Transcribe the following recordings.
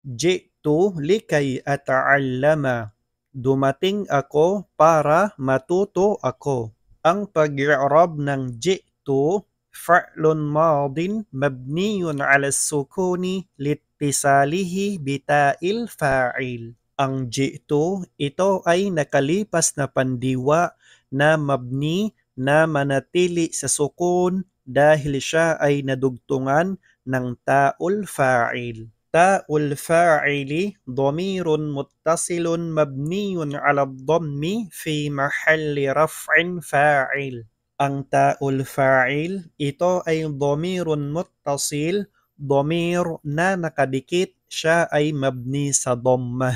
Ji'tu likay ata'allama. Dumating ako para matuto ako. Ang pag-i'rab ng ji'tu fa'lun madin mabniyun 'ala sukuni liittisalihi bita'il fa'il. Ang ji'tu ito ay nakalipas na pandiwa na mabni na manatili sa sukun dahil siya ay nadugtungan ng ta'ul fa'il. Ta'ul fa'ili dhamirun muttasilun mabniyun 'ala dhammi fi mahalli raf'in fa'il. Ang ta'ul fa'il ito ay dhamirun muttasil, dhamir na nakadikit, siya ay mabni sa dhammah.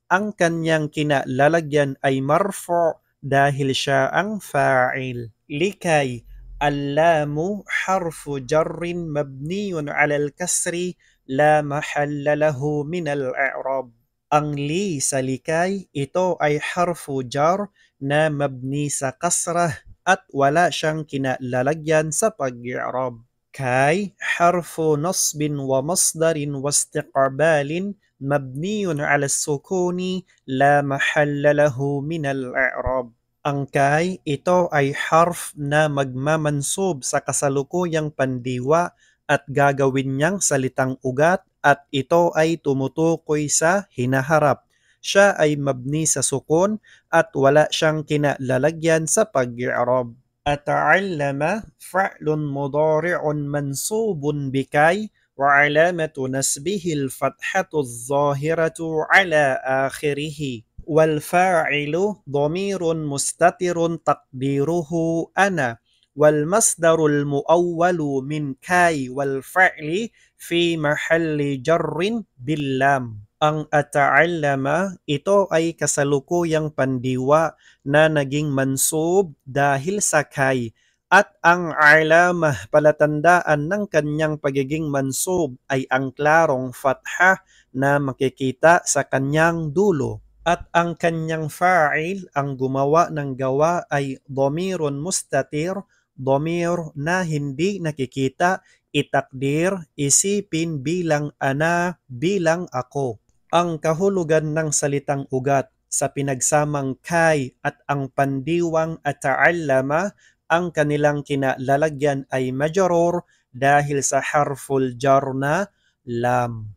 Ang kanyang kinalalagyan ay marfu' dahil siya ang fa'il. Likay allamu harfu jarrin mabniyun 'ala al-kasri la mahalla lahu min al-i'rab. Ang li sa likay ito ay harfu jar na mabni sa kasrah at wala siyang kinalalagyan sa pag-i'rab. Kay harfu nasbin wa masdarin wa istiqbalin mabniyun 'ala sukuni la mahalla lahu min al-i'rab. Ang kay ito ay harf na magmamansub sa kasalukuyang pandiwa at gagawin niyang salitang ugat at ito ay tumutukoy sa hinaharap. Siya ay mabni sa sukun at wala siyang kinalalagyan sa pag-i'rab. Ata'allama fa'lun mudari'un mansubun bikay wa 'alamatu nasbihi al-fathatu adh-dhahiratu 'ala akhirih. Wal fa'ilu dhamirun mustatirun taqdiruhu ana. Wal masdarul muawwalu min kay wal fa'li fi mahalli jarrin bil lam. Ang ata'allama ito ay kasalukuyang pandiwa na naging mansub dahil sa kay at ang alamah palatandaan ng kanyang pagiging mansub ay ang klarong fathah na makikita sa kanyang dulo. At ang kanyang fa'il, ang gumawa ng gawa ay dhamirun mustatir, dhamir na hindi nakikita, itakdir, isipin bilang ana, bilang ako. Ang kahulugan ng salitang ugat sa pinagsamang kay at ang pandiwang ata'allama, ang kanilang kinalalagyan ay majrur dahil sa harful jar na lam.